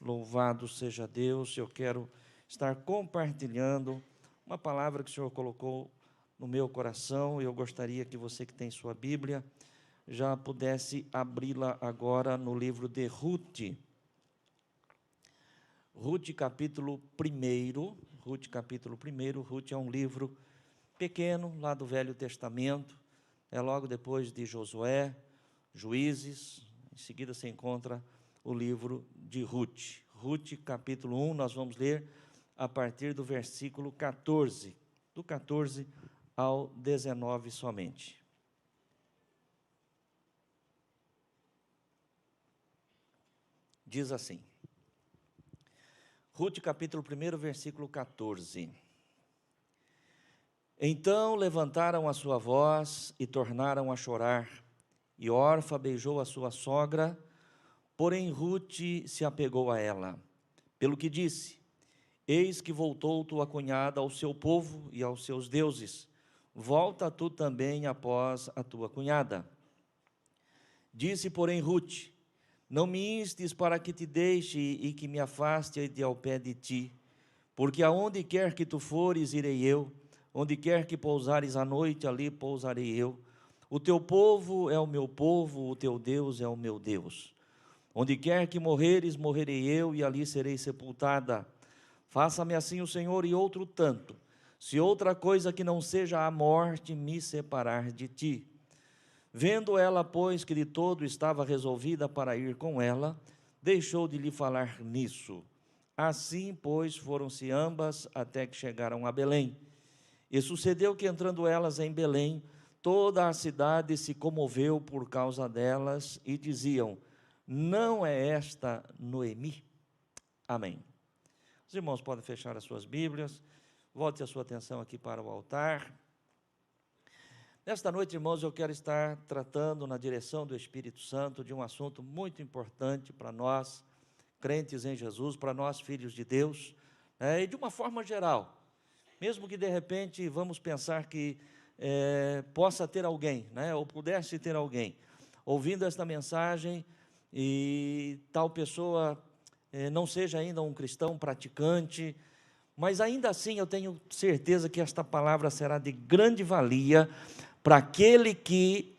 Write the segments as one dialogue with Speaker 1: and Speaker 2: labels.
Speaker 1: Louvado seja Deus. Eu quero estar compartilhando uma palavra que o Senhor colocou no meu coração. Eu gostaria que você que tem sua Bíblia já pudesse abri-la agora no livro de Ruth. Ruth capítulo 1. Ruth é um livro pequeno lá do Velho Testamento. É logo depois de Josué, Juízes. Em seguida se encontra o livro de Ruth. Ruth, capítulo 1, nós vamos ler a partir do versículo 14, do 14 ao 19 somente. Diz assim, Ruth, capítulo 1, versículo 14. Então levantaram a sua voz e tornaram a chorar, e Orfa beijou a sua sogra. Porém, Ruth se apegou a ela, pelo que disse: eis que voltou tua cunhada ao seu povo e aos seus deuses. Volta tu também após a tua cunhada. Disse, porém, Ruth: não me instes para que te deixe e que me afaste de ao pé de ti, porque aonde quer que tu fores, irei eu, onde quer que pousares à noite, ali pousarei eu. O teu povo é o meu povo, o teu Deus é o meu Deus. Onde quer que morreres, morrerei eu, e ali serei sepultada. Faça-me assim o Senhor e outro tanto, se outra coisa que não seja a morte me separar de ti. Vendo ela, pois, que de todo estava resolvida para ir com ela, deixou de lhe falar nisso. Assim, pois, foram-se ambas até que chegaram a Belém. E sucedeu que, entrando elas em Belém, toda a cidade se comoveu por causa delas, e diziam: não é esta Noemi? Amém. Os irmãos podem fechar as suas Bíblias, volte a sua atenção aqui para o altar. Nesta noite, irmãos, eu quero estar tratando na direção do Espírito Santo de um assunto muito importante para nós, crentes em Jesus, para nós, filhos de Deus, e de uma forma geral, mesmo que de repente vamos pensar que possa ter alguém, ou pudesse ter alguém, ouvindo esta mensagem, e tal pessoa não seja ainda um cristão praticante, mas ainda assim eu tenho certeza que esta palavra será de grande valia para aquele que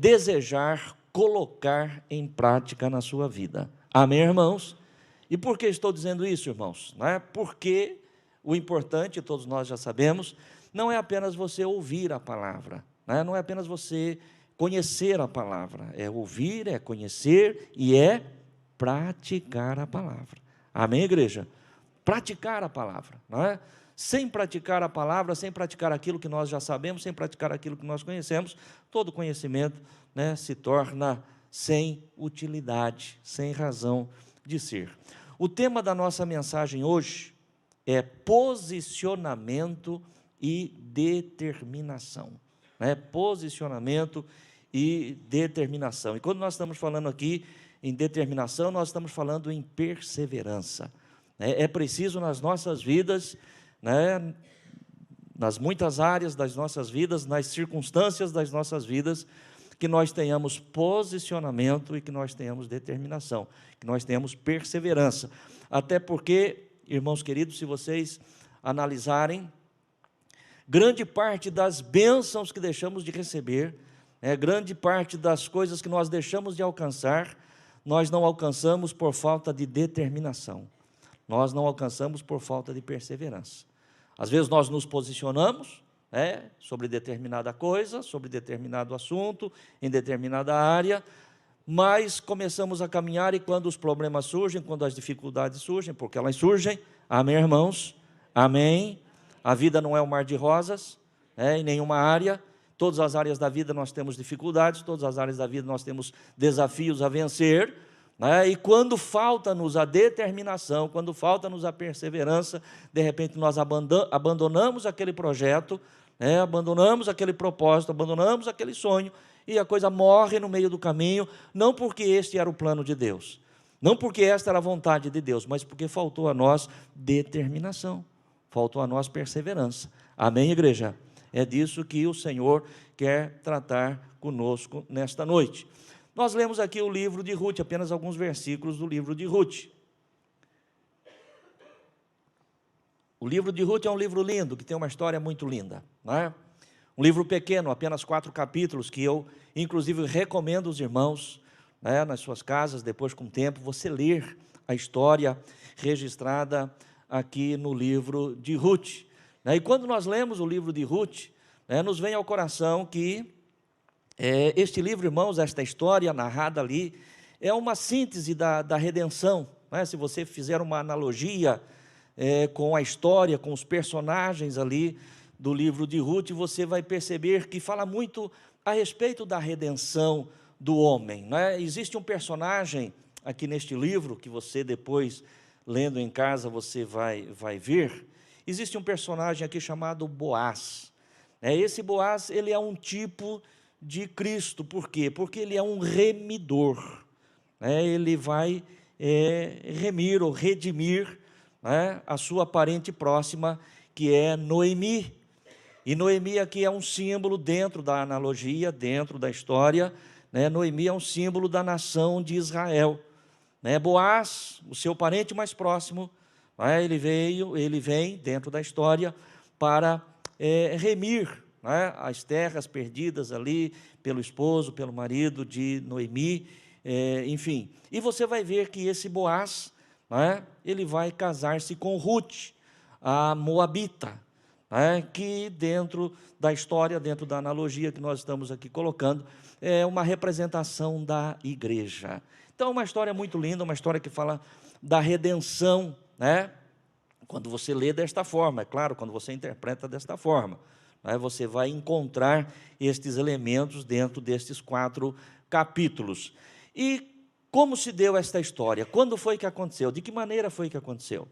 Speaker 1: desejar colocar em prática na sua vida. Amém, irmãos? E por que estou dizendo isso, irmãos? Porque o importante, todos nós já sabemos, não é apenas você ouvir a palavra, não é apenas você conhecer a palavra, é ouvir, é conhecer e é praticar a palavra. Amém, igreja? Praticar a palavra, Sem praticar a palavra, sem praticar aquilo que nós já sabemos, sem praticar aquilo que nós conhecemos, todo conhecimento se torna sem utilidade, sem razão de ser. O tema da nossa mensagem hoje é posicionamento e determinação. Posicionamento e determinação. E quando nós estamos falando aqui em determinação, nós estamos falando em perseverança. É preciso nas nossas vidas, nas muitas áreas das nossas vidas, nas circunstâncias das nossas vidas, que nós tenhamos posicionamento e que nós tenhamos determinação, que nós tenhamos perseverança. Até porque, irmãos queridos, se vocês analisarem, grande parte das bênçãos que deixamos de receber, grande parte das coisas que nós deixamos de alcançar, nós não alcançamos por falta de determinação, nós não alcançamos por falta de perseverança. Às vezes nós nos posicionamos sobre determinada coisa, sobre determinado assunto, em determinada área, mas começamos a caminhar e quando os problemas surgem, quando as dificuldades surgem, porque elas surgem, amém, irmãos? Amém? A vida não é um mar de rosas, em nenhuma área. Todas as áreas da vida nós temos dificuldades, todas as áreas da vida nós temos desafios a vencer, e quando falta-nos a determinação, quando falta-nos a perseverança, de repente nós abandonamos aquele projeto, abandonamos aquele propósito, abandonamos aquele sonho, e a coisa morre no meio do caminho, não porque este era o plano de Deus, não porque esta era a vontade de Deus, mas porque faltou a nós determinação, faltou a nós perseverança. Amém, igreja? É disso que o Senhor quer tratar conosco nesta noite. Nós lemos aqui o livro de Ruth, apenas alguns versículos do livro de Ruth. O livro de Ruth é um livro lindo, que tem uma história muito linda, não é? Um livro pequeno, apenas 4 capítulos, que eu, inclusive, recomendo aos irmãos, né, nas suas casas, depois com o tempo, você ler a história registrada aqui no livro de Ruth. E quando nós lemos o livro de Ruth, nos vem ao coração que este livro, irmãos, esta história narrada ali, é uma síntese da redenção. Se você fizer uma analogia com a história, com os personagens ali do livro de Ruth, você vai perceber que fala muito a respeito da redenção do homem. Existe um personagem aqui neste livro, que você depois, lendo em casa, você vai ver. Existe um personagem aqui chamado Boaz. Esse Boaz, ele é um tipo de Cristo. Por quê? Porque ele é um remidor. Ele vai remir ou redimir a sua parente próxima, que é Noemi. E Noemi aqui é um símbolo dentro da analogia, dentro da história. Noemi é um símbolo da nação de Israel. Boaz, o seu parente mais próximo, ele vem dentro da história para remir as terras perdidas ali pelo esposo, pelo marido de Noemi, enfim. E você vai ver que esse Boaz, ele vai casar-se com Ruth, a moabita, que dentro da história, dentro da analogia que nós estamos aqui colocando, é uma representação da igreja. Então, uma história muito linda, uma história que fala da redenção, quando você lê desta forma, é claro, quando você interpreta desta forma, você vai encontrar estes elementos dentro destes 4 capítulos. E como se deu esta história? Quando foi que aconteceu? De que maneira foi que aconteceu?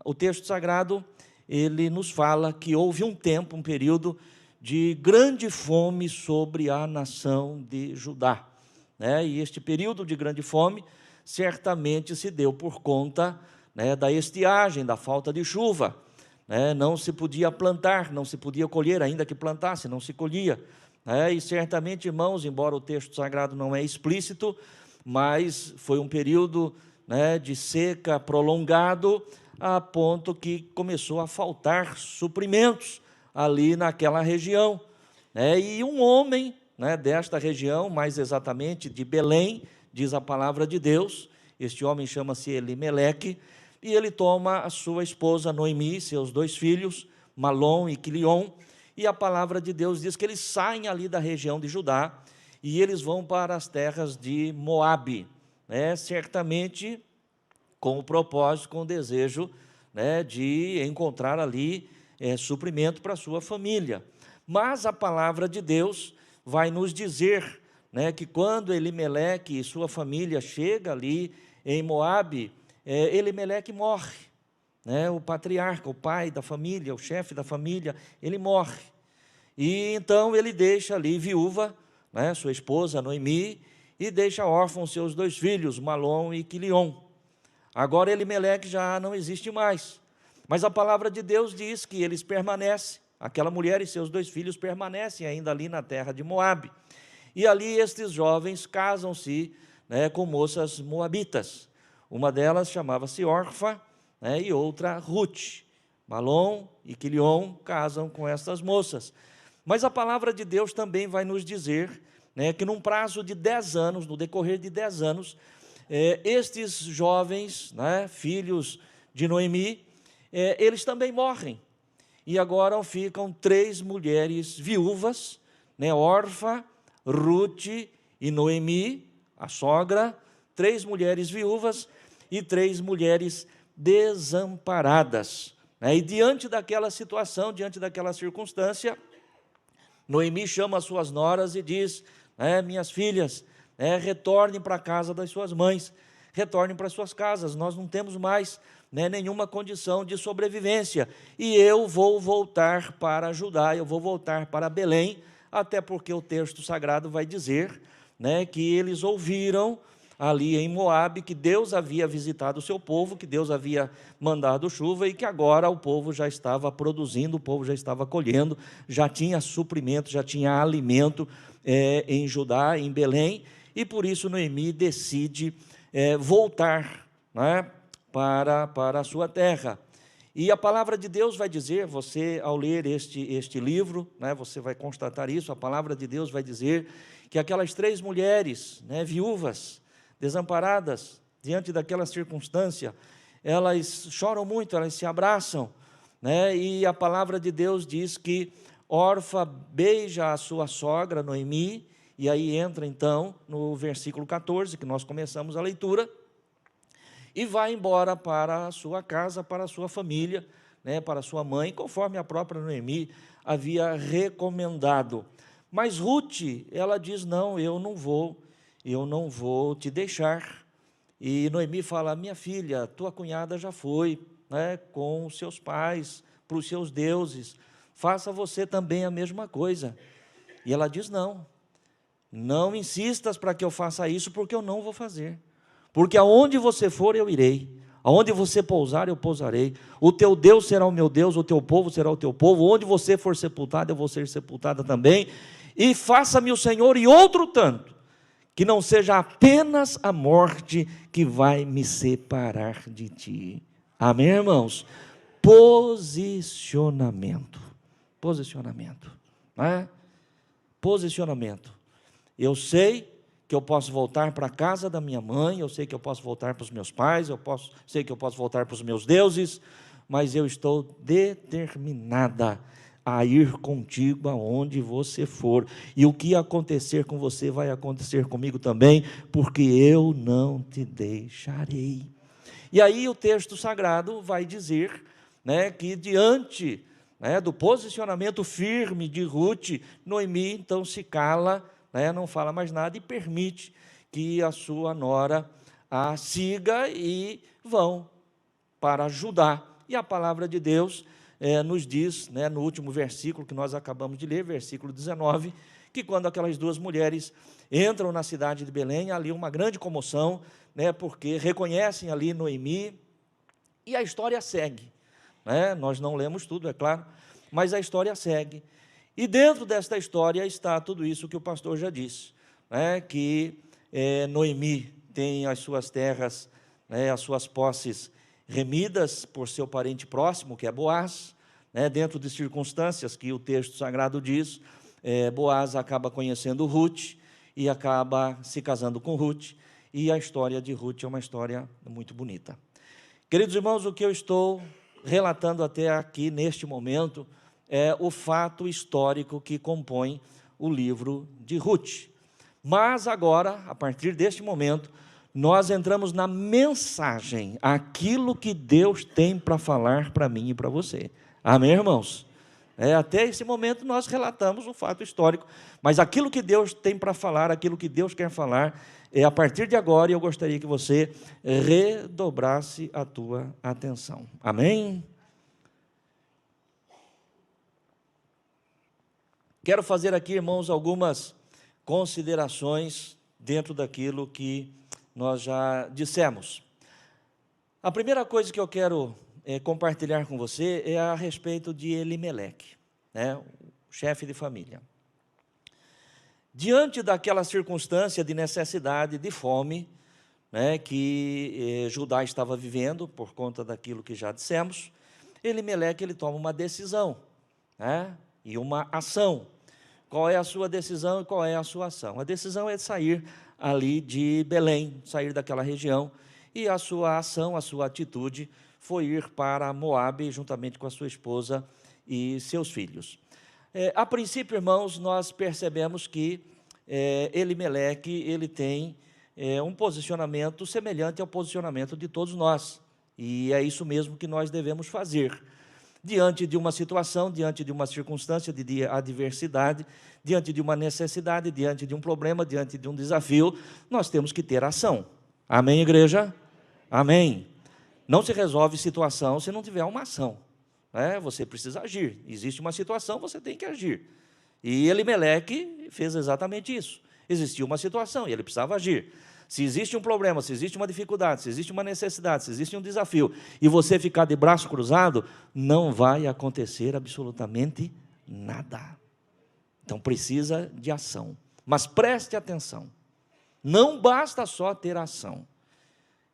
Speaker 1: O texto sagrado, ele nos fala que houve um tempo, um período de grande fome sobre a nação de Judá. E este período de grande fome certamente se deu por conta da estiagem, da falta de chuva. Não se podia plantar, não se podia colher, ainda que plantasse, não se colhia. E certamente, irmãos, embora o texto sagrado não é explícito, mas foi um período de seca prolongado, a ponto que começou a faltar suprimentos ali naquela região. E um homem desta região, mais exatamente de Belém, diz a palavra de Deus, este homem chama-se Elimeleque, e ele toma a sua esposa Noemi, seus 2 filhos, Malom e Quilion, e a palavra de Deus diz que eles saem ali da região de Judá, e eles vão para as terras de Moabe, certamente com o propósito, com o desejo de encontrar ali suprimento para a sua família. Mas a palavra de Deus vai nos dizer que quando Elimeleque e sua família chega ali em Moabe, Elimeleque morre, o patriarca, o pai da família, o chefe da família, ele morre. E então ele deixa ali viúva, sua esposa Noemi, e deixa órfãos seus 2 filhos, Malom e Quilion. Agora Elimeleque já não existe mais, mas a palavra de Deus diz que eles permanecem, aquela mulher e seus 2 filhos permanecem ainda ali na terra de Moabe. E ali estes jovens casam-se com moças moabitas. Uma delas chamava-se Orfa, e outra Ruth. Malom e Quilion casam com estas moças. Mas a palavra de Deus também vai nos dizer que num prazo de 10 anos, no decorrer de 10 anos, estes jovens, filhos de Noemi, eles também morrem. E agora ficam 3 mulheres viúvas, Orfa, Ruth e Noemi, a sogra, 3 mulheres viúvas e 3 mulheres desamparadas. E diante daquela situação, diante daquela circunstância, Noemi chama as suas noras e diz: minhas filhas, retornem para a casa das suas mães, retornem para as suas casas, nós não temos mais nenhuma condição de sobrevivência, e eu vou voltar para Judá, eu vou voltar para Belém, até porque o texto sagrado vai dizer que eles ouviram ali em Moabe que Deus havia visitado o seu povo, que Deus havia mandado chuva e que agora o povo já estava produzindo, o povo já estava colhendo, já tinha suprimento, já tinha alimento em Judá, em Belém, e por isso Noemi decide voltar para a sua terra. E a palavra de Deus vai dizer, você ao ler este livro, né, você vai constatar isso, a palavra de Deus vai dizer que aquelas 3 mulheres, né, viúvas, desamparadas, diante daquela circunstância, elas choram muito, elas se abraçam, né, e a palavra de Deus diz que Orfa beija a sua sogra, Noemi, e aí entra então no versículo 14, que nós começamos a leitura, e vai embora para a sua casa, para a sua família, né, para a sua mãe, conforme a própria Noemi havia recomendado. Mas Ruth, ela diz, não, eu não vou te deixar. E Noemi fala, minha filha, tua cunhada já foi, né, com os seus pais, para os seus deuses, faça você também a mesma coisa. E ela diz, não insistas para que eu faça isso, porque eu não vou fazer. Porque aonde você for, eu irei. Aonde você pousar, eu pousarei. O teu Deus será o meu Deus, o teu povo será o teu povo. Onde você for sepultado, eu vou ser sepultada também. E faça-me o Senhor e outro tanto, que não seja apenas a morte que vai me separar de ti. Amém, irmãos? Posicionamento. Né? Posicionamento. Eu sei que eu posso voltar para a casa da minha mãe, eu sei que eu posso voltar para os meus pais, sei que eu posso voltar para os meus deuses, mas eu estou determinada a ir contigo aonde você for, e o que acontecer com você vai acontecer comigo também, porque eu não te deixarei. E aí o texto sagrado vai dizer, né, que diante, né, do posicionamento firme de Ruth, Noemi então se cala, não fala mais nada e permite que a sua nora a siga e vão para Judá. E a palavra de Deus nos diz, no último versículo que nós acabamos de ler, versículo 19, que quando aquelas 2 mulheres entram na cidade de Belém, ali uma grande comoção, porque reconhecem ali Noemi, e a história segue. Nós não lemos tudo, é claro, mas a história segue. E dentro desta história está tudo isso que o pastor já disse, que Noemi tem as suas terras, as suas posses remidas por seu parente próximo, que é Boaz, dentro de circunstâncias que o texto sagrado diz, Boaz acaba conhecendo Ruth e acaba se casando com Ruth, e a história de Ruth é uma história muito bonita. Queridos irmãos, o que eu estou relatando até aqui neste momento é o fato histórico que compõe o livro de Ruth. Mas agora, a partir deste momento, nós entramos na mensagem, aquilo que Deus tem para falar para mim e para você. Amém, irmãos? Até esse momento nós relatamos o fato histórico, mas aquilo que Deus tem para falar, aquilo que Deus quer falar, a partir de agora eu gostaria que você redobrasse a tua atenção. Amém? Quero fazer aqui, irmãos, algumas considerações dentro daquilo que nós já dissemos. A primeira coisa que eu quero compartilhar com você é a respeito de Elimeleque, o chefe de família. Diante daquela circunstância de necessidade, de fome, que Judá estava vivendo, por conta daquilo que já dissemos, Elimeleque ele toma uma decisão, e uma ação. Qual é a sua decisão e qual é a sua ação? A decisão é de sair ali de Belém, sair daquela região, e a sua ação, a sua atitude foi ir para Moabe, juntamente com a sua esposa e seus filhos. A princípio, irmãos, nós percebemos que Elimeleque ele tem um posicionamento semelhante ao posicionamento de todos nós, e é isso mesmo que nós devemos fazer. Diante de uma situação, diante de uma circunstância de adversidade, diante de uma necessidade, diante de um problema, diante de um desafio, nós temos que ter ação. Amém, igreja? Amém. Não se resolve situação se não tiver uma ação. Você precisa agir. Existe uma situação, você tem que agir. E Elimeleque fez exatamente isso. Existia uma situação e ele precisava agir. Se existe um problema, se existe uma dificuldade, se existe uma necessidade, se existe um desafio, e você ficar de braço cruzado, não vai acontecer absolutamente nada. Então precisa de ação. Mas preste atenção, não basta só ter ação.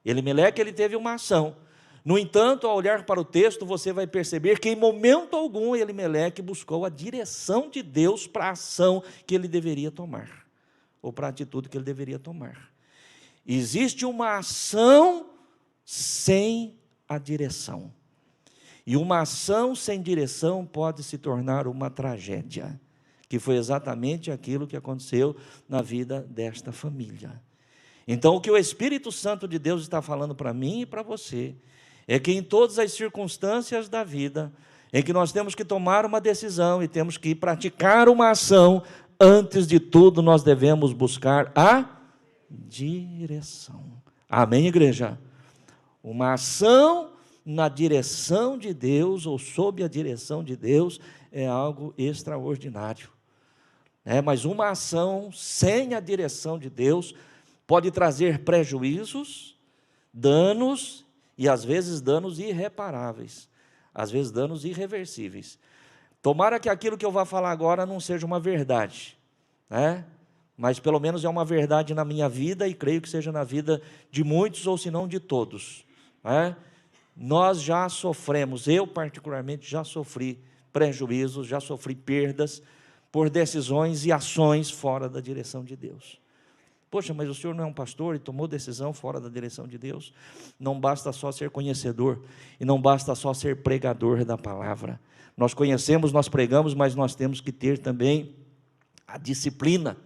Speaker 1: Elimeleque ele teve uma ação. No entanto, ao olhar para o texto, você vai perceber que em momento algum Elimeleque buscou a direção de Deus para a ação que ele deveria tomar, ou para a atitude que ele deveria tomar. Existe uma ação sem a direção. E uma ação sem direção pode se tornar uma tragédia, que foi exatamente aquilo que aconteceu na vida desta família. Então, o que o Espírito Santo de Deus está falando para mim e para você, é que em todas as circunstâncias da vida, em que nós temos que tomar uma decisão e temos que praticar uma ação, antes de tudo nós devemos buscar a direção. Amém, igreja? Uma ação na direção de Deus, ou sob a direção de Deus, é algo extraordinário. Mas uma ação sem a direção de Deus pode trazer prejuízos, danos, e às vezes danos irreparáveis, às vezes danos irreversíveis. Tomara que aquilo que eu vou falar agora não seja uma verdade, mas pelo menos é uma verdade na minha vida, e creio que seja na vida de muitos, ou se não de todos. Nós já sofremos, eu particularmente já sofri prejuízos, já sofri perdas, por decisões e ações fora da direção de Deus. Poxa, mas o senhor não é um pastor e tomou decisão fora da direção de Deus? Não basta só ser conhecedor, e não basta só ser pregador da palavra. Nós conhecemos, nós pregamos, mas nós temos que ter também a disciplina.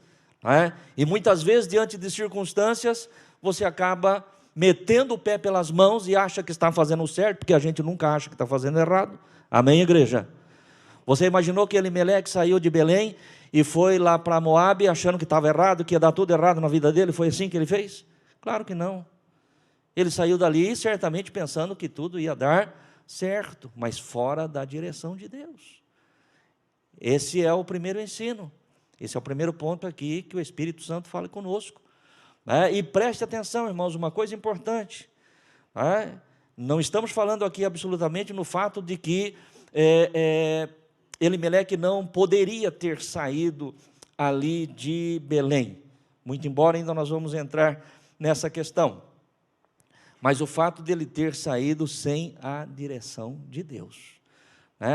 Speaker 1: E muitas vezes, diante de circunstâncias, você acaba metendo o pé pelas mãos e acha que está fazendo o certo, porque a gente nunca acha que está fazendo errado. Amém, igreja? Você imaginou que Elimeleque saiu de Belém e foi lá para Moabe achando que estava errado, que ia dar tudo errado na vida dele? Foi assim que ele fez? Claro que não. Ele saiu dali certamente pensando que tudo ia dar certo, mas fora da direção de Deus. Esse é o primeiro ensino. Esse é o primeiro ponto aqui que o Espírito Santo fala conosco. E preste atenção, irmãos, uma coisa importante. Não estamos falando aqui absolutamente no fato de que Elimeleque não poderia ter saído ali de Belém, muito embora ainda nós vamos entrar nessa questão, mas o fato dele ter saído sem a direção de Deus,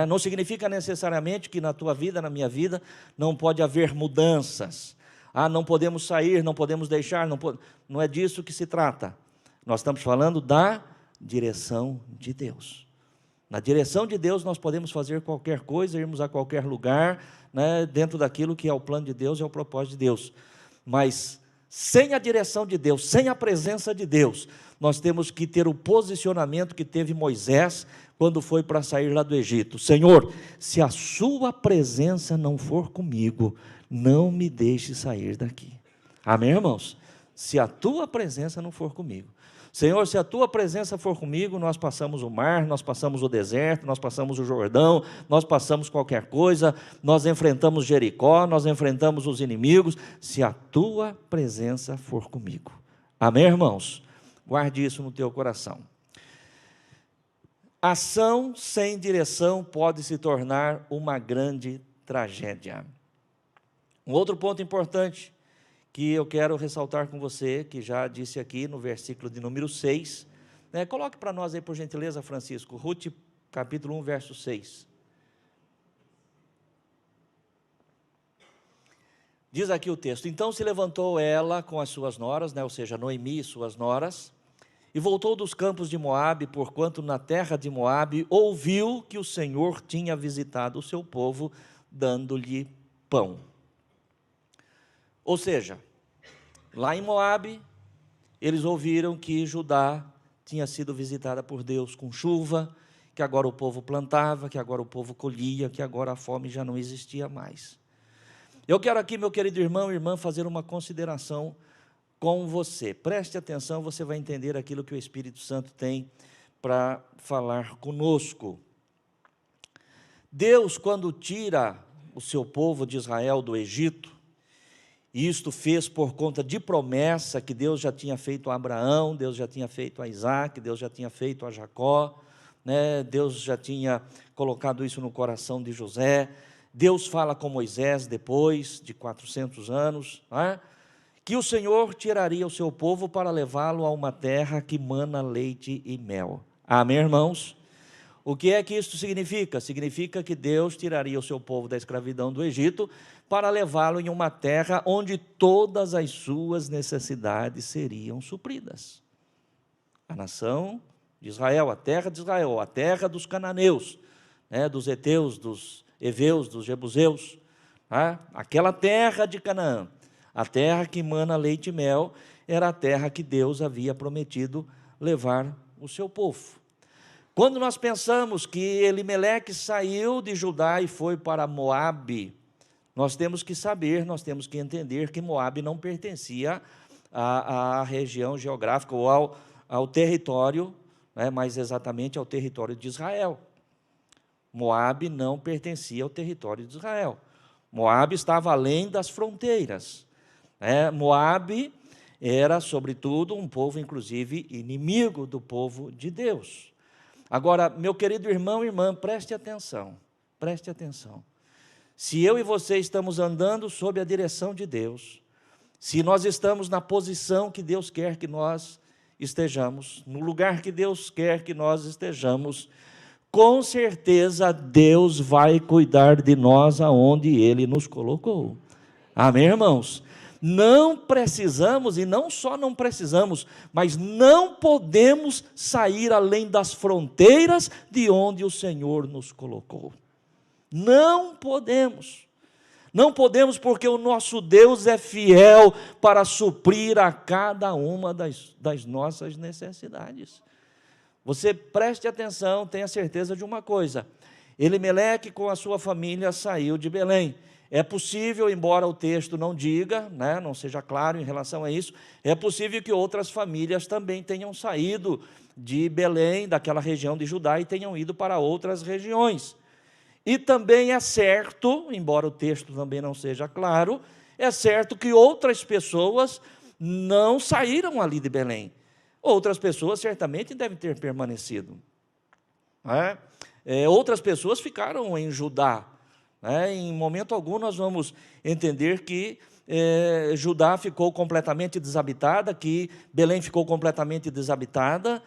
Speaker 1: não significa necessariamente que na tua vida, na minha vida, não pode haver mudanças, não podemos sair, não podemos deixar, não é disso que se trata. Nós estamos falando da direção de Deus. Na direção de Deus nós podemos fazer qualquer coisa, irmos a qualquer lugar, dentro daquilo que é o plano de Deus, é o propósito de Deus. Mas sem a direção de Deus, sem a presença de Deus, nós temos que ter o posicionamento que teve Moisés quando foi para sair lá do Egito. Senhor, se a sua presença não for comigo, não me deixe sair daqui. Amém, irmãos? Se a tua presença não for comigo. Senhor, se a tua presença for comigo, nós passamos o mar, nós passamos o deserto, nós passamos o Jordão, nós passamos qualquer coisa, nós enfrentamos Jericó, nós enfrentamos os inimigos, se a tua presença for comigo. Amém, irmãos? Guarde isso no teu coração. Ação sem direção pode se tornar uma grande tragédia. Um outro ponto importante que eu quero ressaltar com você, que já disse aqui no versículo de número 6, coloque para nós aí, por gentileza, Francisco, Ruth, capítulo 1, verso 6. Diz aqui o texto: então se levantou ela com as suas noras, ou seja, Noemi e suas noras, e voltou dos campos de Moabe, porquanto na terra de Moabe ouviu que o Senhor tinha visitado o seu povo, dando-lhe pão. Ou seja, lá em Moabe, eles ouviram que Judá tinha sido visitada por Deus com chuva, que agora o povo plantava, que agora o povo colhia, que agora a fome já não existia mais. Eu quero aqui, meu querido irmão e irmã, fazer uma consideração com você. Preste atenção, você vai entender aquilo que o Espírito Santo tem para falar conosco. Deus, quando tira o seu povo de Israel do Egito, e isto fez por conta de promessa que Deus já tinha feito a Abraão, Deus já tinha feito a Isaac, Deus já tinha feito a Jacó, Deus já tinha colocado isso no coração de José. Deus fala com Moisés depois de 400 anos, que o Senhor tiraria o seu povo para levá-lo a uma terra que mana leite e mel. Amém, irmãos? O que é que isso significa? Significa que Deus tiraria o seu povo da escravidão do Egito para levá-lo em uma terra onde todas as suas necessidades seriam supridas. A nação de Israel, a terra de Israel, a terra dos cananeus, dos heteus, dos heveus, dos jebuseus, aquela terra de Canaã, a terra que emana leite e mel, era a terra que Deus havia prometido levar o seu povo. Quando nós pensamos que Elimeleque saiu de Judá e foi para Moabe, nós temos que saber, nós temos que entender que Moabe não pertencia à região geográfica ou ao território, mais exatamente ao território de Israel. Moabe não pertencia ao território de Israel. Moabe estava além das fronteiras. Moabe era, sobretudo, um povo, inclusive, inimigo do povo de Deus. Agora, meu querido irmão e irmã, preste atenção, preste atenção. Se eu e você estamos andando sob a direção de Deus, se nós estamos na posição que Deus quer que nós estejamos, no lugar que Deus quer que nós estejamos, com certeza Deus vai cuidar de nós aonde Ele nos colocou. Amém, irmãos? Não precisamos, e não só não precisamos, mas não podemos sair além das fronteiras de onde o Senhor nos colocou. Não podemos. Não podemos, porque o nosso Deus é fiel para suprir a cada uma das nossas necessidades. Você preste atenção, tenha certeza de uma coisa: Elimeleque com a sua família saiu de Belém. É possível, embora o texto não diga, não seja claro em relação a isso, é possível que outras famílias também tenham saído de Belém, daquela região de Judá, e tenham ido para outras regiões. E também é certo, embora o texto também não seja claro, é certo que outras pessoas não saíram ali de Belém. Outras pessoas certamente devem ter permanecido. Outras pessoas ficaram em Judá. Em momento algum nós vamos entender que Judá ficou completamente desabitada, que Belém ficou completamente desabitada,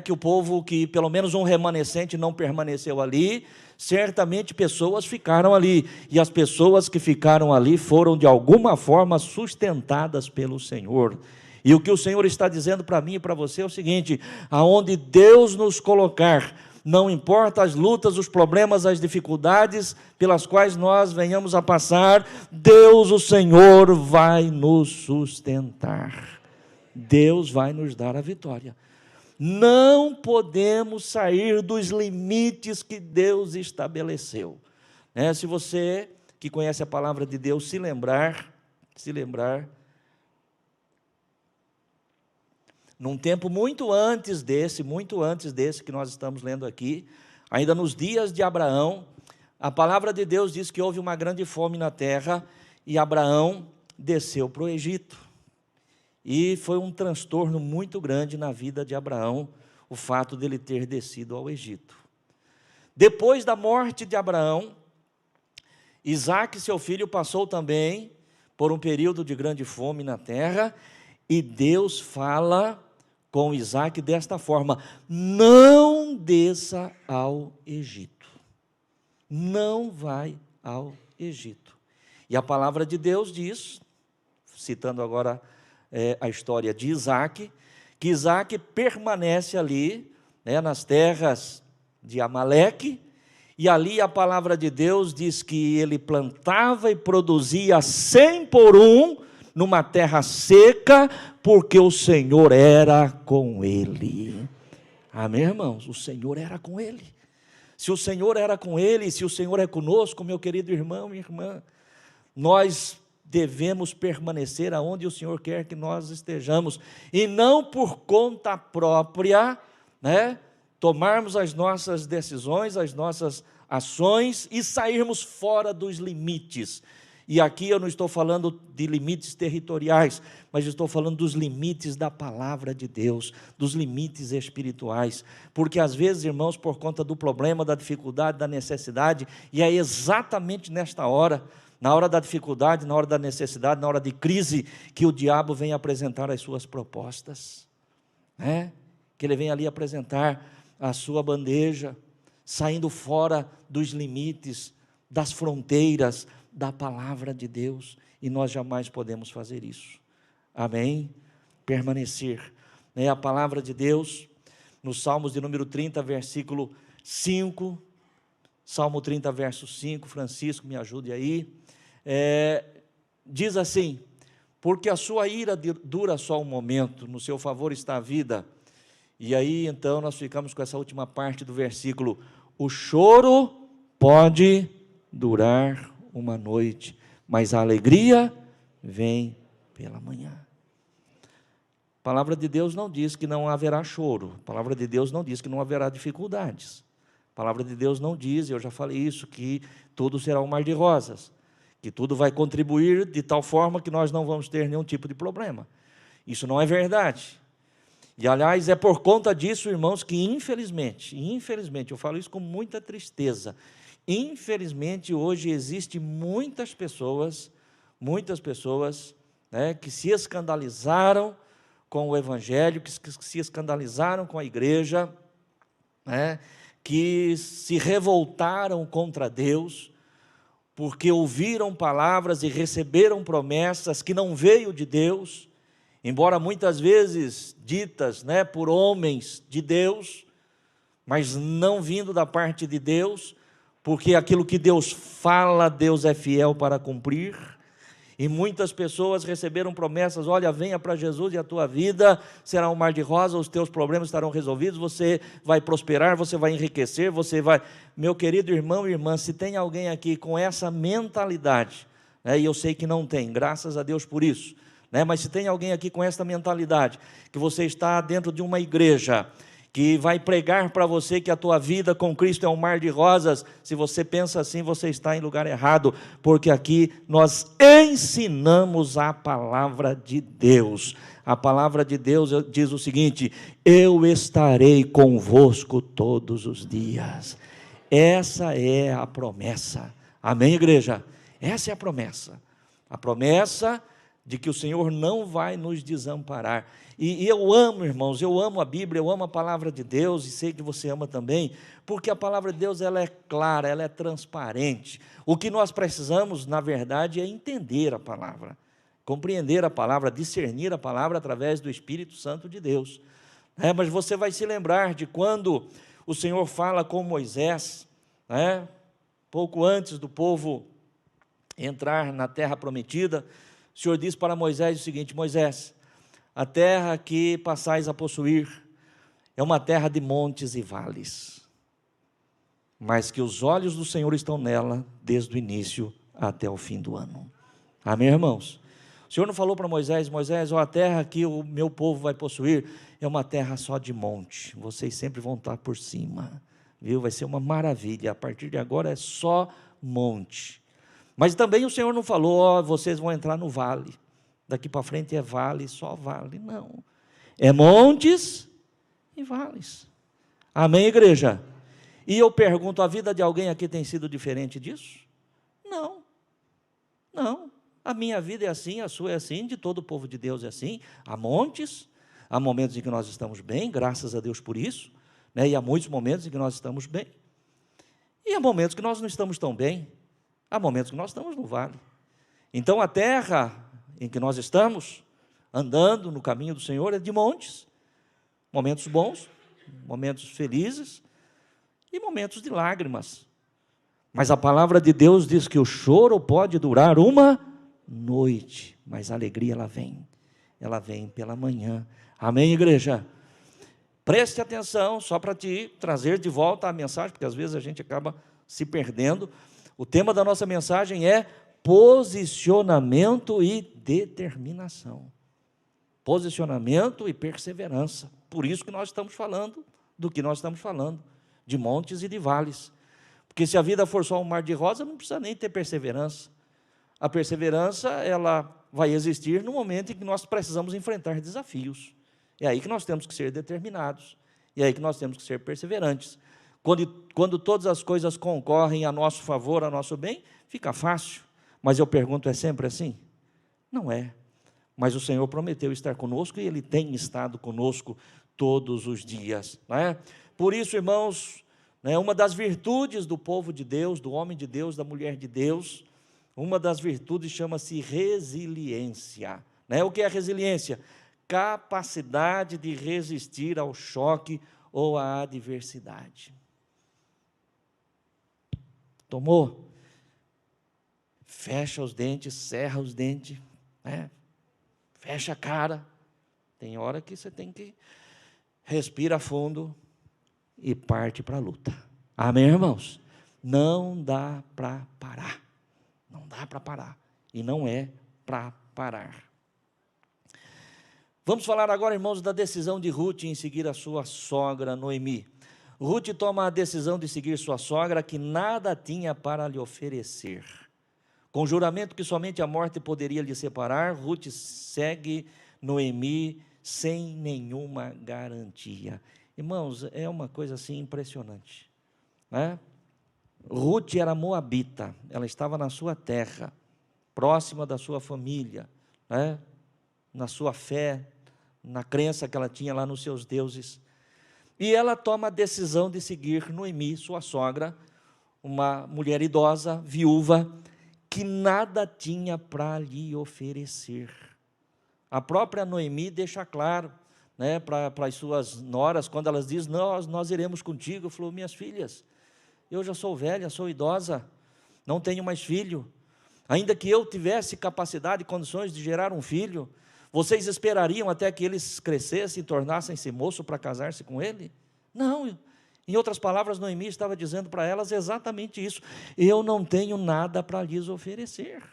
Speaker 1: que o povo, que pelo menos um remanescente não permaneceu ali. Certamente pessoas ficaram ali, e as pessoas que ficaram ali foram de alguma forma sustentadas pelo Senhor. E o que o Senhor está dizendo para mim e para você é o seguinte: aonde Deus nos colocar, não importa as lutas, os problemas, as dificuldades pelas quais nós venhamos a passar, Deus, o Senhor, vai nos sustentar. Deus vai nos dar a vitória. Não podemos sair dos limites que Deus estabeleceu. Se você que conhece a palavra de Deus se lembrar, num tempo muito antes desse que nós estamos lendo aqui, ainda nos dias de Abraão, a palavra de Deus diz que houve uma grande fome na terra e Abraão desceu para o Egito. E foi um transtorno muito grande na vida de Abraão, o fato dele ter descido ao Egito. Depois da morte de Abraão, Isaque, seu filho, passou também por um período de grande fome na terra, e Deus fala com Isaque desta forma: não desça ao Egito, não vai ao Egito. E a palavra de Deus diz, citando agora a história de Isaque, que Isaque permanece ali, nas terras de Amaleque, e ali a palavra de Deus diz que ele plantava e produzia 100 por um, numa terra seca, porque o Senhor era com ele. Amém, irmãos? O Senhor era com ele. Se o Senhor era com ele, se o Senhor é conosco, meu querido irmão e irmã, nós devemos permanecer aonde o Senhor quer que nós estejamos, e não por conta própria, tomarmos as nossas decisões, as nossas ações e sairmos fora dos limites. E aqui eu não estou falando de limites territoriais, mas estou falando dos limites da palavra de Deus, dos limites espirituais. Porque às vezes, irmãos, por conta do problema, da dificuldade, da necessidade, e é exatamente nesta hora, na hora da dificuldade, na hora da necessidade, na hora de crise, que o diabo vem apresentar as suas propostas. Que ele vem ali apresentar a sua bandeja, saindo fora dos limites, das fronteiras da palavra de Deus, e nós jamais podemos fazer isso. Amém? Permanecer. A palavra de Deus, nos Salmos de número 30, versículo 5, Salmo 30, verso 5, Francisco, me ajude aí, diz assim: porque a sua ira dura só um momento, no seu favor está a vida. E aí, então, nós ficamos com essa última parte do versículo: o choro pode durar uma noite, mas a alegria vem pela manhã. A palavra de Deus não diz que não haverá choro, a palavra de Deus não diz que não haverá dificuldades, a palavra de Deus não diz, eu já falei isso, que tudo será um mar de rosas, que tudo vai contribuir de tal forma que nós não vamos ter nenhum tipo de problema. Isso não é verdade. E, aliás, é por conta disso, irmãos, que infelizmente, eu falo isso com muita tristeza, infelizmente hoje existem muitas pessoas, que se escandalizaram com o Evangelho, que se escandalizaram com a igreja, que se revoltaram contra Deus, porque ouviram palavras e receberam promessas que não veio de Deus, embora muitas vezes ditas por homens de Deus, mas não vindo da parte de Deus, porque aquilo que Deus fala, Deus é fiel para cumprir. E muitas pessoas receberam promessas: olha, venha para Jesus e a tua vida será um mar de rosa, os teus problemas estarão resolvidos, você vai prosperar, você vai enriquecer, você vai... Meu querido irmão e irmã, se tem alguém aqui com essa mentalidade, e eu sei que não tem, graças a Deus por isso, mas se tem alguém aqui com essa mentalidade, que você está dentro de uma igreja que vai pregar para você que a tua vida com Cristo é um mar de rosas, se você pensa assim, você está em lugar errado, porque aqui nós ensinamos a palavra de Deus. A palavra de Deus diz o seguinte: eu estarei convosco todos os dias. Essa é a promessa. Amém, igreja? Essa é a promessa de que o Senhor não vai nos desamparar. E eu amo, irmãos, eu amo a Bíblia, eu amo a palavra de Deus, e sei que você ama também, porque a palavra de Deus, ela é clara, ela é transparente. O que nós precisamos, na verdade, é entender a palavra, compreender a palavra, discernir a palavra através do Espírito Santo de Deus. Mas você vai se lembrar de quando o Senhor fala com Moisés, pouco antes do povo entrar na terra prometida, o Senhor diz para Moisés o seguinte: Moisés, a terra que passais a possuir é uma terra de montes e vales, mas que os olhos do Senhor estão nela desde o início até o fim do ano. Amém, irmãos? O Senhor não falou para Moisés: Moisés, a terra que o meu povo vai possuir é uma terra só de monte, vocês sempre vão estar por cima, viu? Vai ser uma maravilha, a partir de agora é só monte. Mas também o Senhor não falou: vocês vão entrar no vale, daqui para frente é vale, só vale. Não, é montes e vales. Amém, igreja? E eu pergunto: a vida de alguém aqui tem sido diferente disso? Não, a minha vida é assim, a sua é assim, de todo o povo de Deus é assim. Há montes, há momentos em que nós estamos bem, graças a Deus por isso, e há muitos momentos em que nós estamos bem, e há momentos que nós não estamos tão bem, há momentos que nós estamos no vale. Então a terra em que nós estamos andando no caminho do Senhor é de montes, momentos bons, momentos felizes e momentos de lágrimas. Mas a palavra de Deus diz que o choro pode durar uma noite, mas a alegria ela vem pela manhã. Amém, igreja? Preste atenção, só para te trazer de volta a mensagem, porque às vezes a gente acaba se perdendo. O tema da nossa mensagem é posicionamento e determinação. Posicionamento e perseverança. Por isso que nós estamos falando do que nós estamos falando, de montes e de vales. Porque se a vida for só um mar de rosa, não precisa nem ter perseverança. A perseverança, ela vai existir no momento em que nós precisamos enfrentar desafios. É aí que nós temos que ser determinados. É aí que nós temos que ser perseverantes. Quando todas as coisas concorrem a nosso favor, a nosso bem, fica fácil. Mas eu pergunto, é sempre assim? Não é. Mas o Senhor prometeu estar conosco e Ele tem estado conosco todos os dias. Por isso, irmãos, né, uma das virtudes do povo de Deus, do homem de Deus, da mulher de Deus, uma das virtudes chama-se resiliência. Né? O que é resiliência? Capacidade de resistir ao choque ou à adversidade. Tomou? Fecha os dentes, cerra os dentes, né? Fecha a cara. Tem hora que você tem que respira fundo e parte para a luta. Amém, irmãos? Não dá para parar. Não dá para parar. E não é para parar. Vamos falar agora, irmãos, da decisão de Ruth em seguir a sua sogra Noemi. Ruth toma a decisão de seguir sua sogra, que nada tinha para lhe oferecer. Com juramento que somente a morte poderia lhe separar, Ruth segue Noemi sem nenhuma garantia. Irmãos, é uma coisa assim impressionante, né? Ruth era moabita, ela estava na sua terra, próxima da sua família, né? Na sua fé, na crença que ela tinha lá nos seus deuses. E ela toma a decisão de seguir Noemi, sua sogra, uma mulher idosa, viúva, que nada tinha para lhe oferecer. A própria Noemi deixa claro, né, para as suas noras, quando elas dizem, nós iremos contigo, falou, minhas filhas, eu já sou velha, sou idosa, não tenho mais filho, ainda que eu tivesse capacidade e condições de gerar um filho, vocês esperariam até que eles crescessem e tornassem-se moço para casar-se com ele? Não. Em outras palavras, Noemi estava dizendo para elas exatamente isso. Eu não tenho nada para lhes oferecer.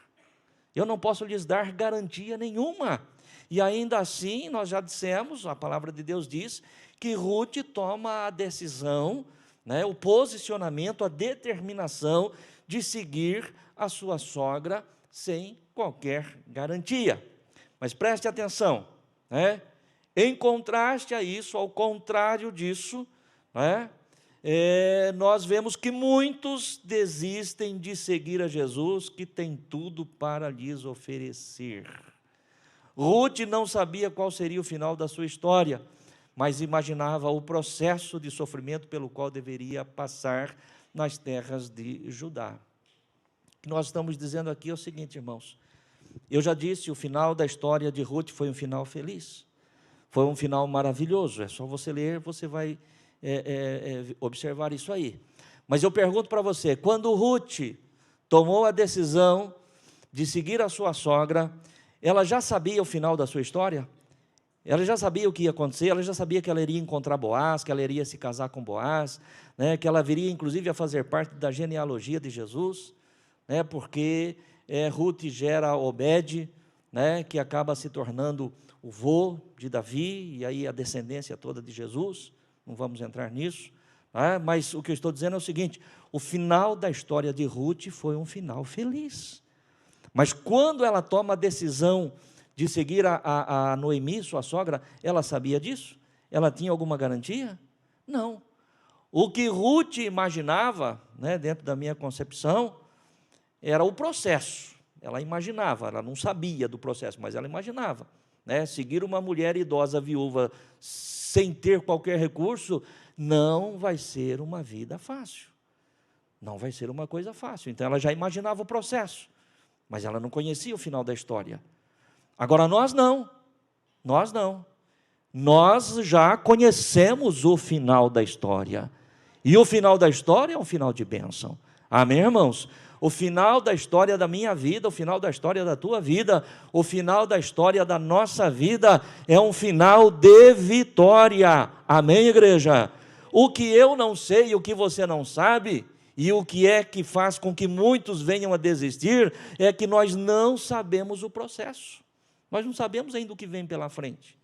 Speaker 1: Eu não posso lhes dar garantia nenhuma. E ainda assim, nós já dissemos, a palavra de Deus diz, que Ruth toma a decisão, né, o posicionamento, a determinação de seguir a sua sogra sem qualquer garantia. Mas preste atenção, né? Em contraste a isso, ao contrário disso, né, nós vemos que muitos desistem de seguir a Jesus, que tem tudo para lhes oferecer. Ruth não sabia qual seria o final da sua história, mas imaginava o processo de sofrimento pelo qual deveria passar nas terras de Judá. O que nós estamos dizendo aqui é o seguinte, irmãos, eu já disse, o final da história de Ruth foi um final feliz, foi um final maravilhoso, é só você ler, você vai observar isso aí. Mas eu pergunto para você, quando Ruth tomou a decisão de seguir a sua sogra, ela já sabia o final da sua história? Ela já sabia o que ia acontecer, ela já sabia que ela iria encontrar Boaz, que ela iria se casar com Boaz, né, que ela viria inclusive a fazer parte da genealogia de Jesus, né, porque Ruth gera Obed, né, que acaba se tornando o vô de Davi, e aí a descendência toda de Jesus, não vamos entrar nisso, né, mas o que eu estou dizendo é o seguinte, o final da história de Ruth foi um final feliz, mas quando ela toma a decisão de seguir a Noemi, sua sogra, ela sabia disso? Ela tinha alguma garantia? Não. O que Ruth imaginava, né, dentro da minha concepção, era o processo. Ela imaginava, ela não sabia do processo, mas ela imaginava, né, seguir uma mulher idosa, viúva, sem ter qualquer recurso, não vai ser uma vida fácil. Não vai ser uma coisa fácil. Então, ela já imaginava o processo, mas ela não conhecia o final da história. Agora, nós não, nós já conhecemos o final da história, e o final da história é um final de bênção, amém, irmãos? O final da história da minha vida, o final da história da tua vida, o final da história da nossa vida, é um final de vitória, amém, igreja? O que eu não sei, o que você não sabe, e o que é que faz com que muitos venham a desistir, é que nós não sabemos o processo. Nós não sabemos ainda o que vem pela frente.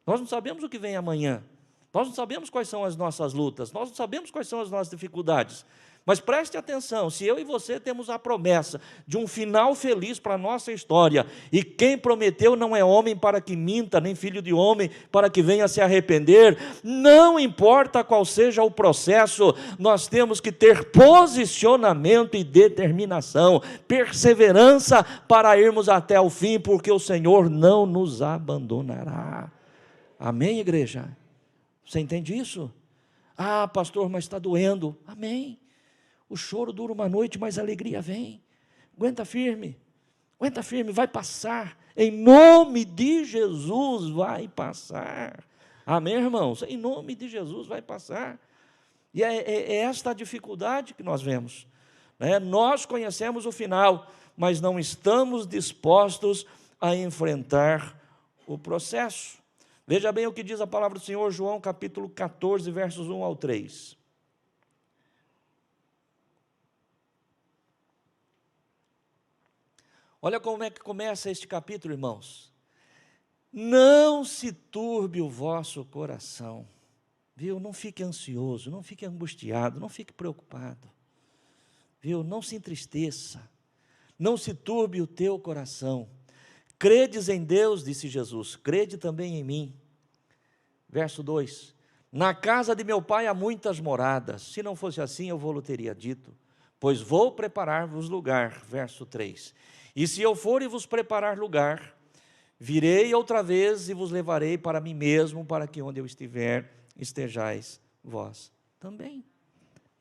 Speaker 1: Nós não sabemos o que vem amanhã. Nós não sabemos quais são as nossas lutas. Nós não sabemos quais são as nossas dificuldades. Mas preste atenção, se eu e você temos a promessa de um final feliz para a nossa história, e quem prometeu não é homem para que minta, nem filho de homem para que venha se arrepender, não importa qual seja o processo, nós temos que ter posicionamento e determinação, perseverança para irmos até o fim, porque o Senhor não nos abandonará. Amém, igreja? Você entende isso? Ah, pastor, mas está doendo. Amém. O choro dura uma noite, mas a alegria vem. Aguenta firme, vai passar. Em nome de Jesus vai passar. Amém, irmãos? Em nome de Jesus vai passar. E é esta a dificuldade que nós vemos, né? Nós conhecemos o final, mas não estamos dispostos a enfrentar o processo. Veja bem o que diz a palavra do Senhor, João capítulo 14, versos 1 ao 3. Olha como é que começa este capítulo, irmãos. Não se turbe o vosso coração, viu? Não fique ansioso, não fique angustiado, não fique preocupado, viu? Não se entristeça, não se turbe o teu coração. Credes em Deus, disse Jesus, crede também em mim. Verso 2, na casa de meu pai há muitas moradas, se não fosse assim eu vou-lo teria dito, pois vou preparar-vos lugar. Verso 3, e se eu for e vos preparar lugar, virei outra vez e vos levarei para mim mesmo, para que onde eu estiver, estejais vós também.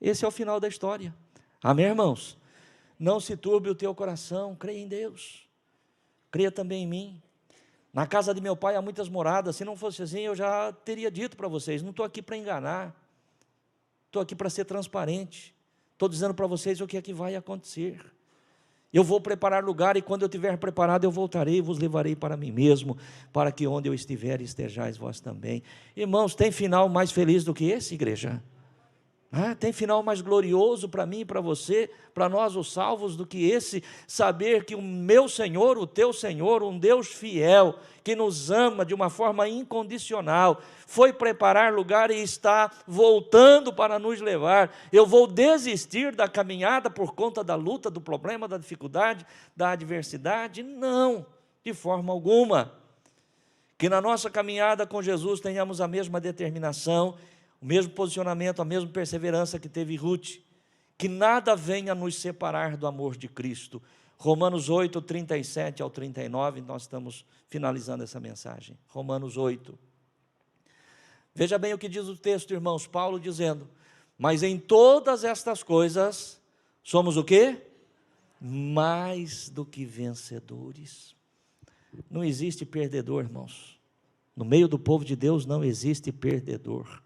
Speaker 1: Esse é o final da história. Amém, irmãos? Não se turbe o teu coração, creia em Deus, creia também em mim. Na casa de meu pai há muitas moradas, se não fosse assim eu já teria dito para vocês, não estou aqui para enganar, estou aqui para ser transparente, estou dizendo para vocês o que é que vai acontecer. Eu vou preparar lugar e quando eu estiver preparado eu voltarei e vos levarei para mim mesmo, para que onde eu estiver estejais vós também. Irmãos, tem final mais feliz do que esse, igreja? Tem final mais glorioso para mim e para você, para nós os salvos, do que esse, saber que o meu Senhor, o teu Senhor, um Deus fiel, que nos ama de uma forma incondicional, foi preparar lugar e está voltando para nos levar. Eu vou desistir da caminhada por conta da luta, do problema, da dificuldade, da adversidade? Não, de forma alguma. Que na nossa caminhada com Jesus tenhamos a mesma determinação, o mesmo posicionamento, a mesma perseverança que teve Ruth, que nada venha nos separar do amor de Cristo. Romanos 8, 37 ao 39, nós estamos finalizando essa mensagem. Romanos 8. Veja bem o que diz o texto, irmãos, Paulo dizendo, mas em todas estas coisas, somos o quê? Mais do que vencedores. Não existe perdedor, irmãos. No meio do povo de Deus não existe perdedor.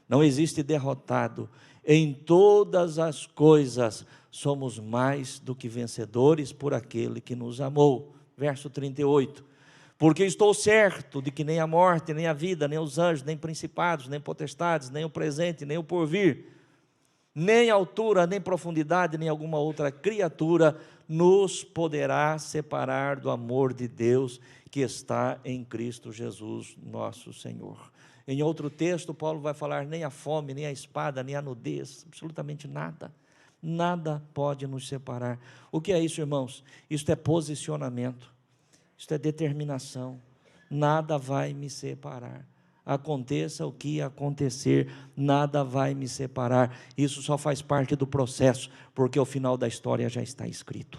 Speaker 1: Não existe derrotado. Em todas as coisas somos mais do que vencedores por aquele que nos amou. Verso 38. Porque estou certo de que nem a morte, nem a vida, nem os anjos, nem principados, nem potestades, nem o presente, nem o porvir, nem altura, nem profundidade, nem alguma outra criatura nos poderá separar do amor de Deus que está em Cristo Jesus, nosso Senhor. Em outro texto, Paulo vai falar, nem a fome, nem a espada, nem a nudez, absolutamente nada, nada pode nos separar. O que é isso, irmãos? Isto é posicionamento, isto é determinação, nada vai me separar. Aconteça o que acontecer, nada vai me separar. Isso só faz parte do processo, porque o final da história já está escrito.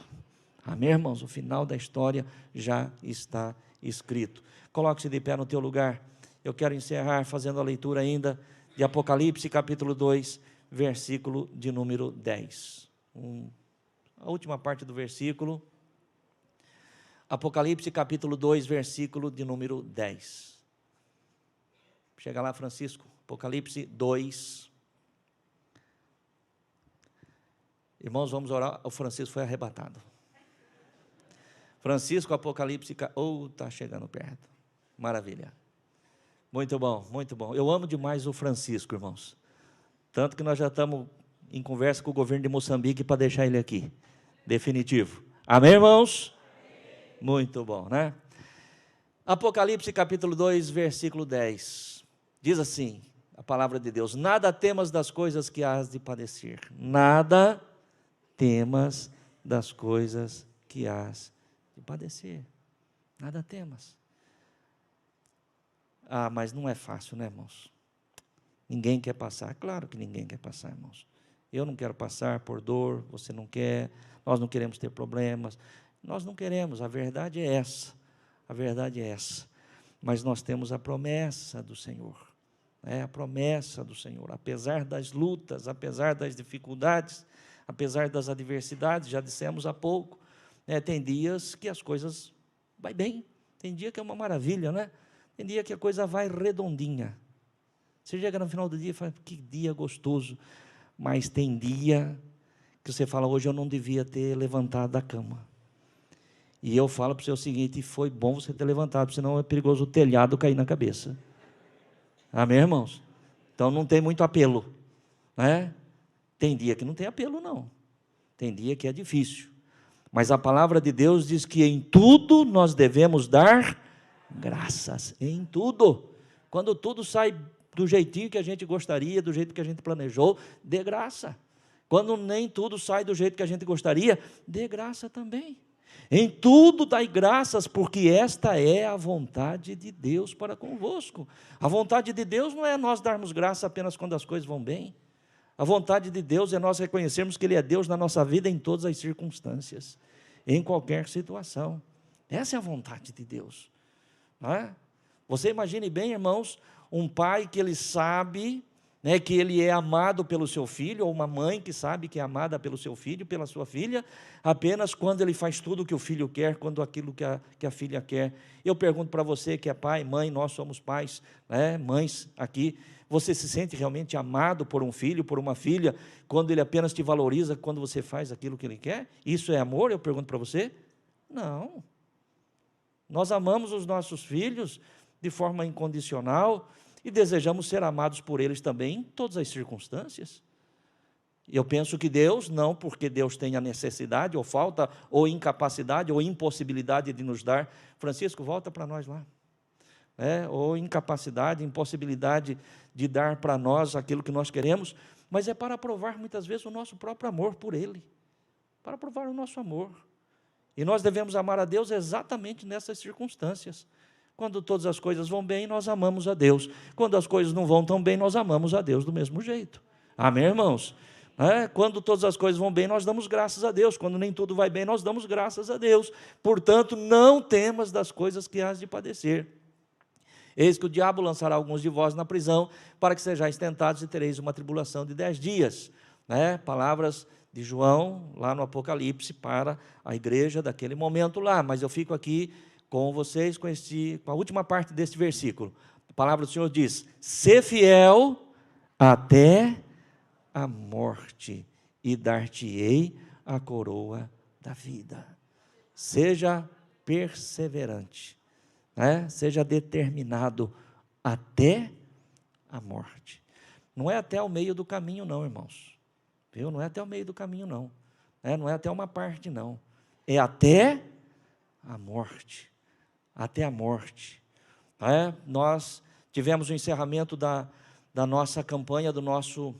Speaker 1: Amém, irmãos? O final da história já está escrito. Coloque-se de pé no teu lugar. Eu quero encerrar fazendo a leitura ainda de Apocalipse, capítulo 2, versículo de número 10. A última parte do versículo. Apocalipse, capítulo 2, versículo de número 10. Chega lá, Francisco. Apocalipse 2. Irmãos, vamos orar. O Francisco foi arrebatado. Francisco, Apocalipse. Está chegando perto. Maravilha. Muito bom, muito bom. Eu amo demais o Francisco, irmãos. Tanto que nós já estamos em conversa com o governo de Moçambique para deixar ele aqui. Definitivo. Amém, irmãos? Amém. Muito bom, né? Apocalipse capítulo 2, versículo 10. Diz assim, a palavra de Deus, nada temas das coisas que hás de padecer. Nada temas das coisas que hás de padecer. Nada temas. Mas não é fácil, né, irmãos? Ninguém quer passar. Claro que ninguém quer passar, irmãos. Eu não quero passar por dor, você não quer, nós não queremos ter problemas. Nós não queremos, a verdade é essa. A verdade é essa. Mas nós temos a promessa do Senhor. É a promessa do Senhor, apesar das lutas, apesar das dificuldades, apesar das adversidades, já dissemos há pouco, tem dias que as coisas vai bem, tem dia que é uma maravilha, né? Tem dia que a coisa vai redondinha. Você chega no final do dia e fala, que dia gostoso, mas tem dia que você fala, hoje eu não devia ter levantado da cama. E eu falo para você o seguinte, foi bom você ter levantado, senão é perigoso o telhado cair na cabeça. Amém, irmãos? Então não tem muito apelo, né? Tem dia que não tem apelo, não. Tem dia que é difícil. Mas a palavra de Deus diz que em tudo nós devemos dar graças. Em tudo. Quando tudo sai do jeitinho que a gente gostaria, do jeito que a gente planejou, dê graça. Quando nem tudo sai do jeito que a gente gostaria, dê graça também. Em tudo dai graças, porque esta é a vontade de Deus para convosco. A vontade de Deus não é nós darmos graça apenas quando as coisas vão bem. A vontade de Deus é nós reconhecermos que Ele é Deus na nossa vida em todas as circunstâncias, em qualquer situação. Essa é a vontade de Deus. Não é? Você imagine bem, irmãos, um pai que ele sabe, que ele é amado pelo seu filho, ou uma mãe que sabe que é amada pelo seu filho, pela sua filha, apenas quando ele faz tudo o que o filho quer, quando aquilo que a filha quer. Eu pergunto para você que é pai, mãe, nós somos pais, mães aqui, você se sente realmente amado por um filho, por uma filha, quando ele apenas te valoriza, quando você faz aquilo que ele quer? Isso é amor, eu pergunto para você? Não. Nós amamos os nossos filhos de forma incondicional, e desejamos ser amados por eles também em todas as circunstâncias. Eu penso que Deus, não porque Deus tenha necessidade, ou falta, ou incapacidade, ou impossibilidade de nos dar. Francisco, volta para nós lá. Ou incapacidade, impossibilidade de dar para nós aquilo que nós queremos, mas é para provar muitas vezes o nosso próprio amor por Ele. Para provar o nosso amor. E nós devemos amar a Deus exatamente nessas circunstâncias. Quando todas as coisas vão bem, nós amamos a Deus. Quando as coisas não vão tão bem, nós amamos a Deus do mesmo jeito. Amém, irmãos? Quando todas as coisas vão bem, nós damos graças a Deus. Quando nem tudo vai bem, nós damos graças a Deus. Portanto, não temas das coisas que hás de padecer. Eis que o diabo lançará alguns de vós na prisão, para que sejais tentados e tereis uma tribulação de 10 dias. Palavras de João, lá no Apocalipse, para a igreja daquele momento lá. Mas eu fico aqui com vocês, com a última parte deste versículo. A palavra do Senhor diz, sê fiel até a morte, e dar-te-ei a coroa da vida. Seja perseverante, seja determinado até a morte. Não é até o meio do caminho não, irmãos. Viu? Não é até o meio do caminho não. Não é até uma parte não. É até a morte. Até a morte. Nós tivemos o encerramento da nossa campanha, do nosso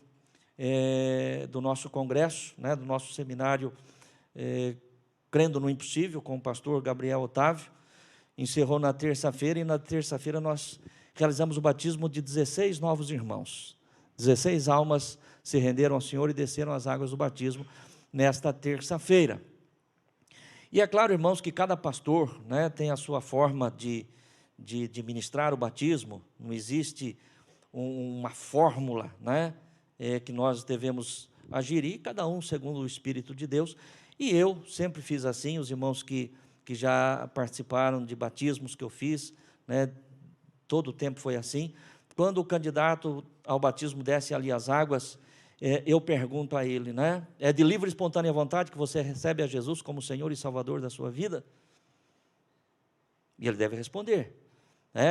Speaker 1: congresso, do nosso seminário, Crendo no Impossível, com o pastor Gabriel Otávio. Encerrou na terça-feira, e na terça-feira nós realizamos o batismo de 16 novos irmãos. 16 almas se renderam ao Senhor e desceram as águas do batismo nesta terça-feira. E é claro, irmãos, que cada pastor tem a sua forma de ministrar o batismo. Não existe uma fórmula que nós devemos agir, e cada um segundo o Espírito de Deus. E eu sempre fiz assim, os irmãos que já participaram de batismos que eu fiz, todo o tempo foi assim. Quando o candidato ao batismo desce ali as águas, eu pergunto a ele, é de livre e espontânea vontade que você recebe a Jesus como Senhor e Salvador da sua vida? E ele deve responder.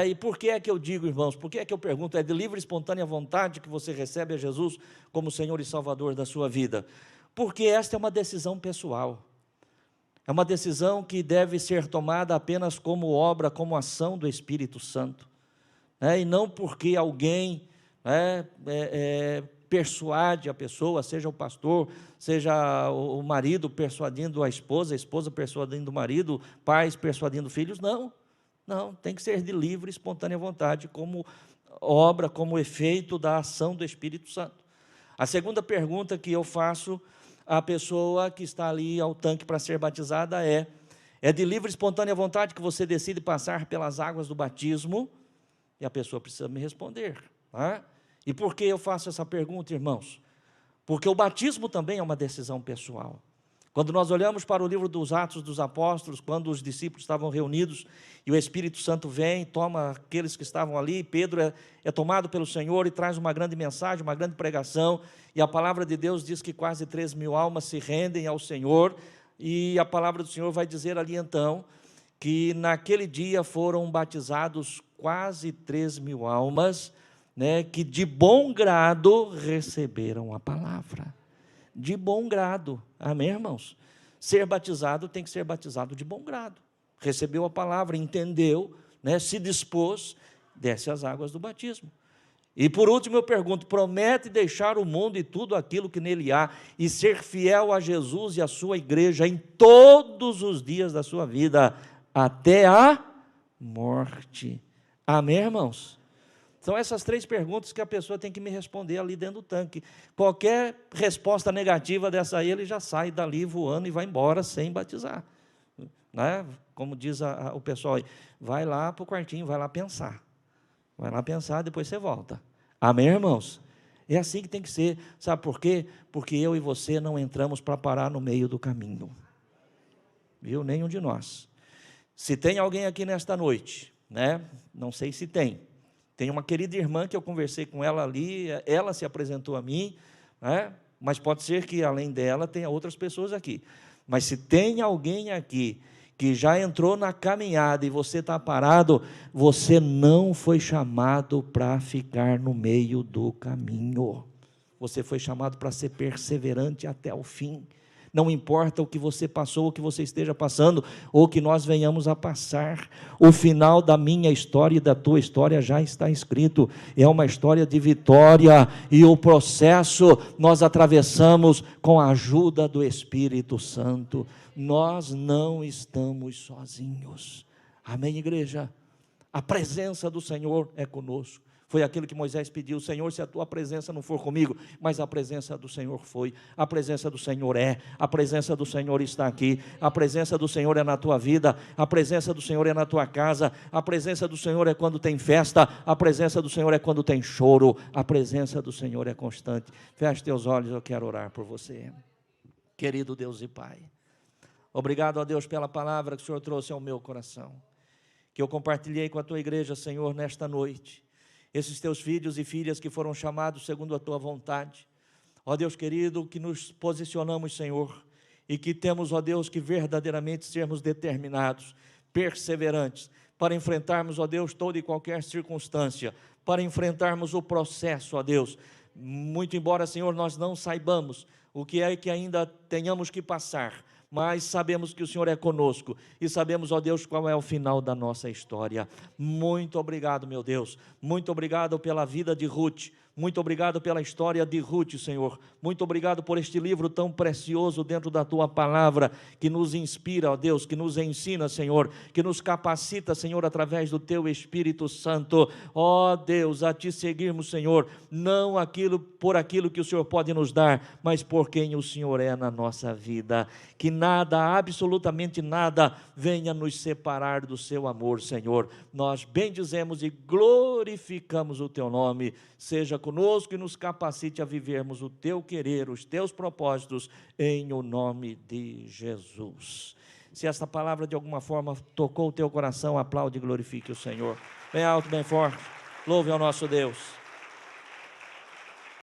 Speaker 1: E por que é que eu digo, irmãos, por que é que eu pergunto, é de livre e espontânea vontade que você recebe a Jesus como Senhor e Salvador da sua vida? Porque esta é uma decisão pessoal. É uma decisão que deve ser tomada apenas como obra, como ação do Espírito Santo. E não porque alguém persuade a pessoa, seja o pastor, seja o marido persuadindo a esposa persuadindo o marido, pais persuadindo filhos, não, tem que ser de livre e espontânea vontade, como obra, como efeito da ação do Espírito Santo. A segunda pergunta que eu faço à pessoa que está ali ao tanque para ser batizada é de livre e espontânea vontade que você decide passar pelas águas do batismo? E a pessoa precisa me responder. Tá? E por que eu faço essa pergunta, irmãos? Porque o batismo também é uma decisão pessoal. Quando nós olhamos para o livro dos Atos dos Apóstolos, quando os discípulos estavam reunidos e o Espírito Santo vem, toma aqueles que estavam ali, Pedro é tomado pelo Senhor e traz uma grande mensagem, uma grande pregação, e a palavra de Deus diz que quase 3.000 almas se rendem ao Senhor, e a palavra do Senhor vai dizer ali então, que naquele dia foram batizados quase 3.000 almas, né, que de bom grado receberam a palavra. De bom grado, amém, irmãos? Ser batizado tem que ser batizado de bom grado. Recebeu a palavra, entendeu, né, se dispôs, desce as águas do batismo. E por último eu pergunto, promete deixar o mundo e tudo aquilo que nele há, e ser fiel a Jesus e a sua igreja em todos os dias da sua vida, até a morte. Amém, irmãos? São essas 3 perguntas que a pessoa tem que me responder ali dentro do tanque. Qualquer resposta negativa dessa aí, ele já sai dali voando e vai embora sem batizar. Né? Como diz o pessoal aí, vai lá para o quartinho, vai lá pensar. Vai lá pensar, depois você volta. Amém, irmãos? É assim que tem que ser. Sabe por quê? Porque eu e você não entramos para parar no meio do caminho. Viu? Nenhum de nós. Se tem alguém aqui nesta noite, né? Não sei se tem. Tem uma querida irmã que eu conversei com ela ali, ela se apresentou a mim, né? Mas pode ser que além dela tenha outras pessoas aqui. Mas se tem alguém aqui que já entrou na caminhada e você está parado, você não foi chamado para ficar no meio do caminho. Você foi chamado para ser perseverante até o fim. Não importa o que você passou, o que você esteja passando, ou que nós venhamos a passar, o final da minha história e da tua história já está escrito, é uma história de vitória, e o processo nós atravessamos com a ajuda do Espírito Santo, nós não estamos sozinhos, amém, igreja? A presença do Senhor é conosco. Foi aquilo que Moisés pediu, Senhor, se a tua presença não for comigo, mas a presença do Senhor foi, a presença do Senhor a presença do Senhor está aqui, a presença do Senhor é na tua vida, a presença do Senhor é na tua casa, a presença do Senhor é quando tem festa, a presença do Senhor é quando tem choro, a presença do Senhor é constante. Feche teus olhos, eu quero orar por você. Querido Deus e Pai, obrigado a Deus pela palavra que o Senhor trouxe ao meu coração, que eu compartilhei com a tua igreja, Senhor, nesta noite. Esses teus filhos e filhas que foram chamados segundo a tua vontade. Ó Deus querido, que nos posicionamos, Senhor, e que temos, ó Deus, que verdadeiramente sermos determinados, perseverantes, para enfrentarmos, ó Deus, toda e qualquer circunstância, para enfrentarmos o processo, ó Deus. Muito embora, Senhor, nós não saibamos o que é que ainda tenhamos que passar, mas sabemos que o Senhor é conosco, e sabemos, ó Deus, qual é o final da nossa história. Muito obrigado, meu Deus, muito obrigado pela vida de Ruth, muito obrigado pela história de Ruth, Senhor, muito obrigado por este livro tão precioso dentro da tua palavra, que nos inspira, ó Deus, que nos ensina, Senhor, que nos capacita, Senhor, através do teu Espírito Santo, ó Deus, a te seguirmos, Senhor, não por aquilo que o Senhor pode nos dar, mas por quem o Senhor é na nossa vida, que nada, absolutamente nada, venha nos separar do seu amor, Senhor. Nós bendizemos e glorificamos o teu nome, seja conosco e nos capacite a vivermos o teu querer, os teus propósitos, em o nome de Jesus. Se esta palavra de alguma forma tocou o teu coração, aplaude e glorifique o Senhor. Bem alto, bem forte, louve ao nosso Deus.